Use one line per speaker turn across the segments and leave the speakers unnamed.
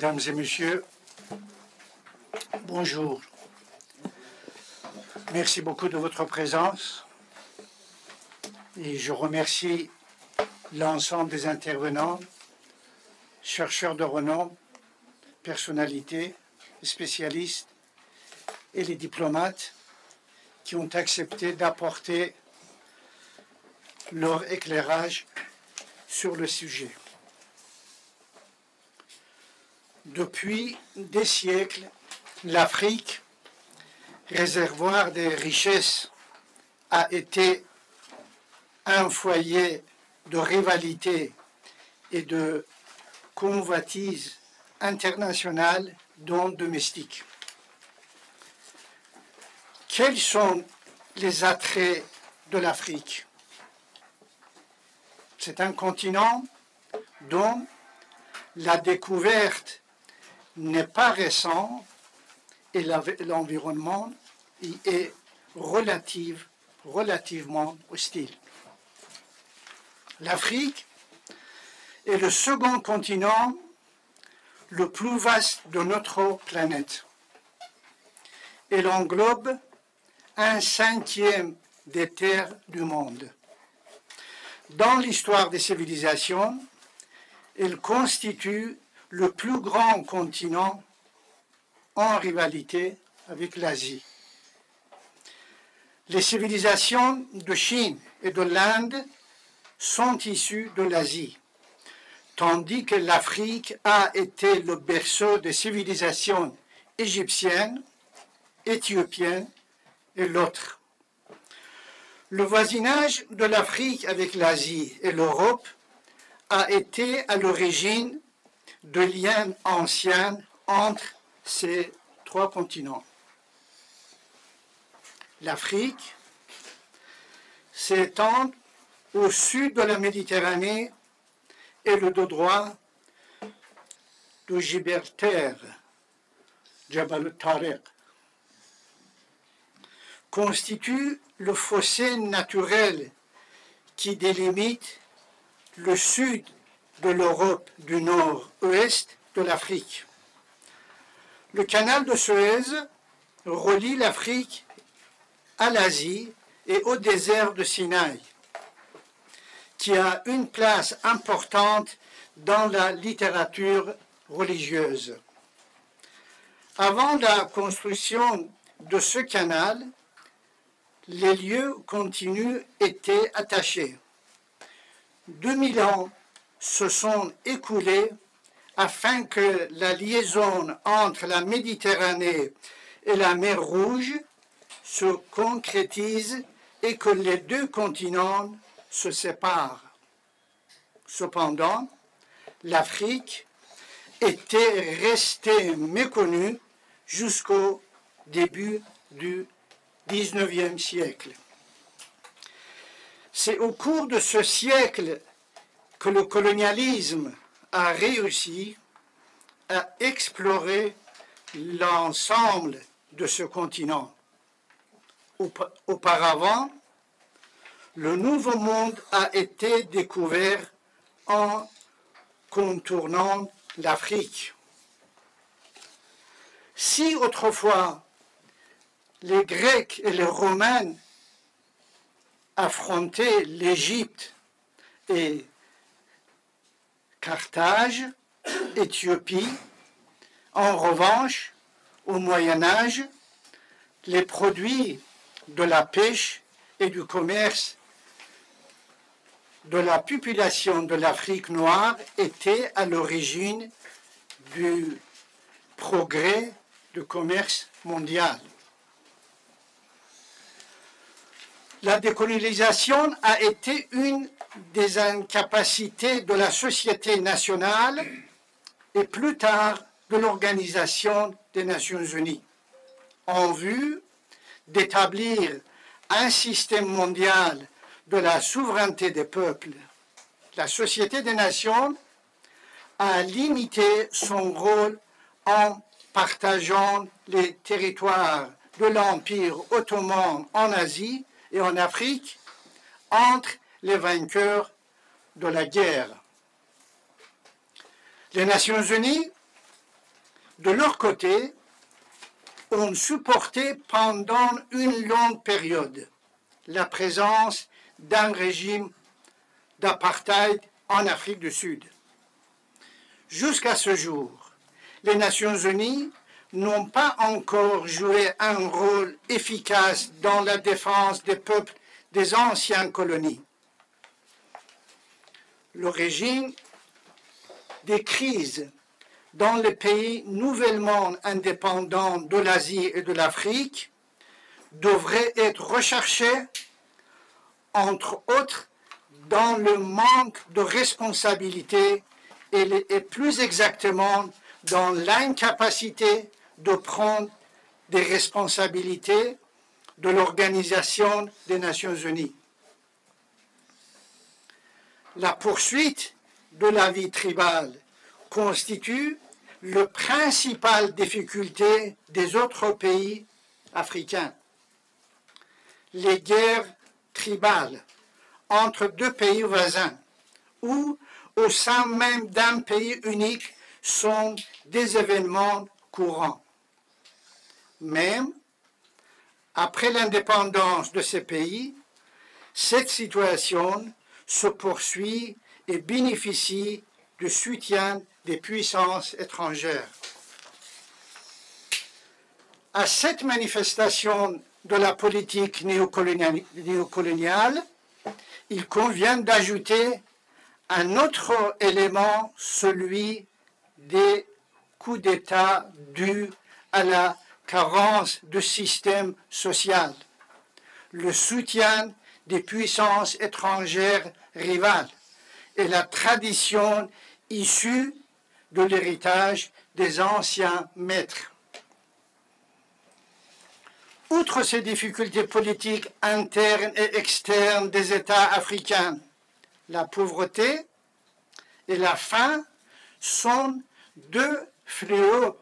Mesdames et messieurs, bonjour. Merci beaucoup de votre présence et je remercie l'ensemble des intervenants, chercheurs de renom, personnalités, spécialistes et les diplomates qui ont accepté d'apporter leur éclairage sur le sujet. Depuis des siècles, l'Afrique, réservoir des richesses, a été un foyer de rivalité et de convoitise internationale, dont domestique. Quels sont les attraits de l'Afrique? C'est un continent dont la découverte n'est pas récente et l'environnement y est relativement hostile. L'Afrique est le second continent le plus vaste de notre planète. Elle englobe 1/5 des terres du monde. Dans l'histoire des civilisations, elle constitue le plus grand continent en rivalité avec l'Asie. Les civilisations de Chine et de l'Inde sont issues de l'Asie, tandis que l'Afrique a été le berceau des civilisations égyptiennes, éthiopiennes et l'autre. Le voisinage de l'Afrique avec l'Asie et l'Europe a été à l'origine de liens anciens entre ces trois continents. L'Afrique s'étend au sud de la Méditerranée et le dos droit de Gibraltar, Jabal Tariq, constitue le fossé naturel qui délimite le sud de l'Europe du nord-ouest de l'Afrique. Le canal de Suez relie l'Afrique à l'Asie et au désert de Sinaï, qui a une place importante dans la littérature religieuse. Avant la construction de ce canal, les lieux continus étaient attachés. 2000 ans se sont écoulés afin que la liaison entre la Méditerranée et la mer Rouge se concrétise et que les deux continents se séparent. Cependant, l'Afrique était restée méconnue jusqu'au début du XIXe siècle. C'est au cours de ce siècle que le colonialisme a réussi à explorer l'ensemble de ce continent. Auparavant, le Nouveau Monde a été découvert en contournant l'Afrique. Si autrefois les Grecs et les Romains affrontaient l'Égypte et Carthage, Éthiopie, en revanche, au Moyen Âge, les produits de la pêche et du commerce de la population de l'Afrique noire étaient à l'origine du progrès du commerce mondial. La décolonisation a été une des incapacités de la société nationale et plus tard de l'Organisation des Nations Unies, en vue d'établir un système mondial de la souveraineté des peuples. La Société des Nations a limité son rôle en partageant les territoires de l'Empire ottoman en Asie et en Afrique entre les vainqueurs de la guerre. Les Nations Unies de leur côté, ont supporté pendant une longue période la présence d'un régime d'apartheid en Afrique du Sud. Jusqu'à ce jour, les Nations Unies n'ont pas encore joué un rôle efficace dans la défense des peuples des anciennes colonies. L'origine des crises dans les pays nouvellement indépendants de l'Asie et de l'Afrique devrait être recherchée, entre autres, dans le manque de responsabilité et plus exactement dans l'incapacité de prendre des responsabilités de l'Organisation des Nations Unies. La poursuite de la vie tribale constitue la principale difficulté des autres pays africains. Les guerres tribales entre deux pays voisins ou au sein même d'un pays unique sont des événements courants. Même après l'indépendance de ces pays, cette situation se poursuit et bénéficie du soutien des puissances étrangères. À cette manifestation de la politique néocoloniale, il convient d'ajouter un autre élément, celui des coups d'État dus à la carence de système social, le soutien des puissances étrangères rivales et la tradition issue de l'héritage des anciens maîtres. Outre ces difficultés politiques internes et externes des États africains, la pauvreté et la faim sont deux fléaux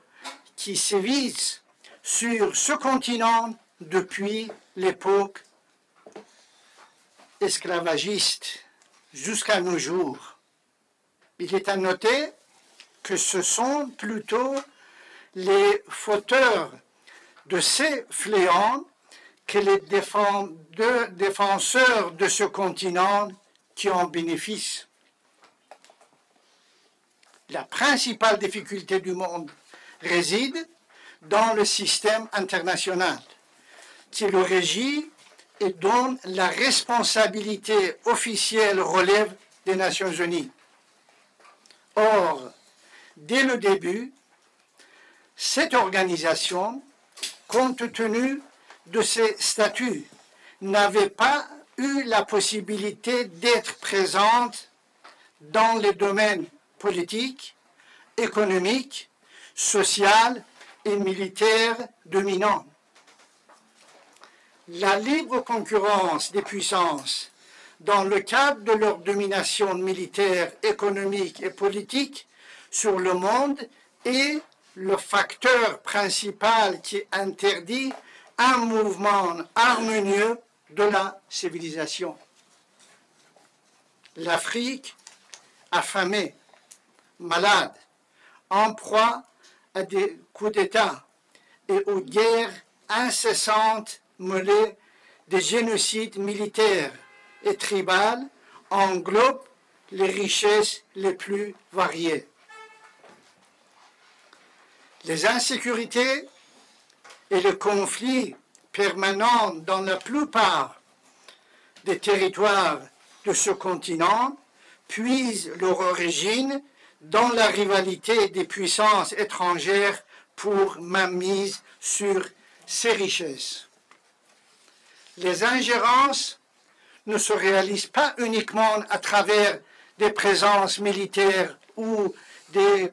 qui sévissent sur ce continent depuis l'époque esclavagiste jusqu'à nos jours. Il est à noter que ce sont plutôt les fauteurs de ces fléaux que les défenseurs de ce continent qui en bénéficient. La principale difficulté du monde réside dans le système international, qui le régit et dont la responsabilité officielle relève des Nations Unies. Or, dès le début, cette organisation, compte tenu de ses statuts, n'avait pas eu la possibilité d'être présente dans les domaines politiques, économiques, social et militaire dominants. La libre concurrence des puissances dans le cadre de leur domination militaire, économique et politique sur le monde est le facteur principal qui interdit un mouvement harmonieux de la civilisation. L'Afrique, affamée, malade, en proie à des coups d'État et aux guerres incessantes menées des génocides militaires et tribales, englobe les richesses les plus variées. Les insécurités et les conflits permanents dans la plupart des territoires de ce continent puisent leur origine dans la rivalité des puissances étrangères pour mainmise sur ces richesses. Les ingérences ne se réalisent pas uniquement à travers des présences militaires ou des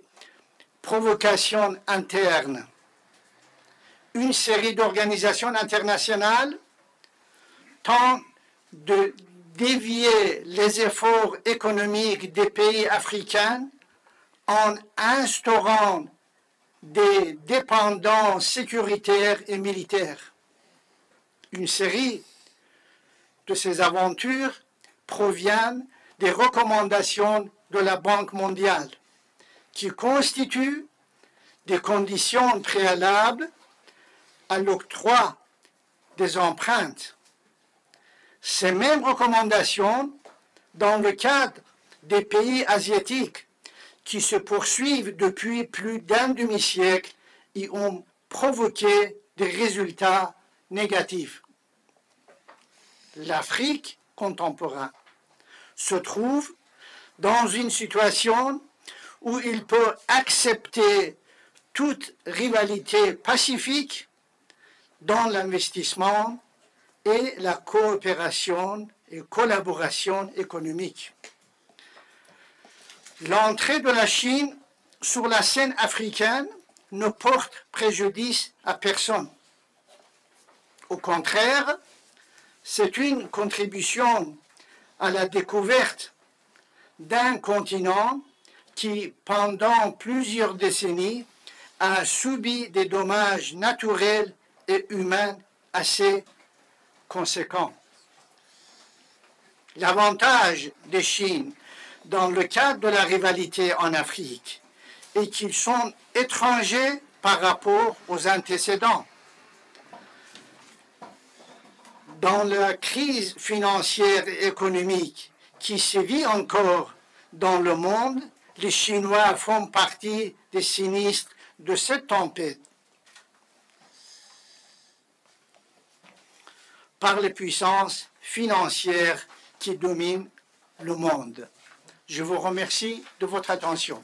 provocations internes. Une série d'organisations internationales tente de dévier les efforts économiques des pays africains en instaurant des dépendances sécuritaires et militaires. Une série de ces aventures provient des recommandations de la Banque mondiale, qui constituent des conditions préalables à l'octroi des empreintes. Ces mêmes recommandations, dans le cadre des pays asiatiques qui se poursuivent depuis plus d'un demi-siècle, y ont provoqué des résultats négatifs. L'Afrique contemporaine se trouve dans une situation où il peut accepter toute rivalité pacifique dans l'investissement et la coopération et collaboration économique. L'entrée de la Chine sur la scène africaine ne porte préjudice à personne. Au contraire, c'est une contribution à la découverte d'un continent qui, pendant plusieurs décennies, a subi des dommages naturels et humains assez conséquents. L'avantage des Chines dans le cadre de la rivalité en Afrique est qu'ils sont étrangers par rapport aux antécédents. Dans la crise financière et économique qui sévit encore dans le monde, les Chinois font partie des sinistres de cette tempête. Par les puissances financières qui dominent le monde. Je vous remercie de votre attention.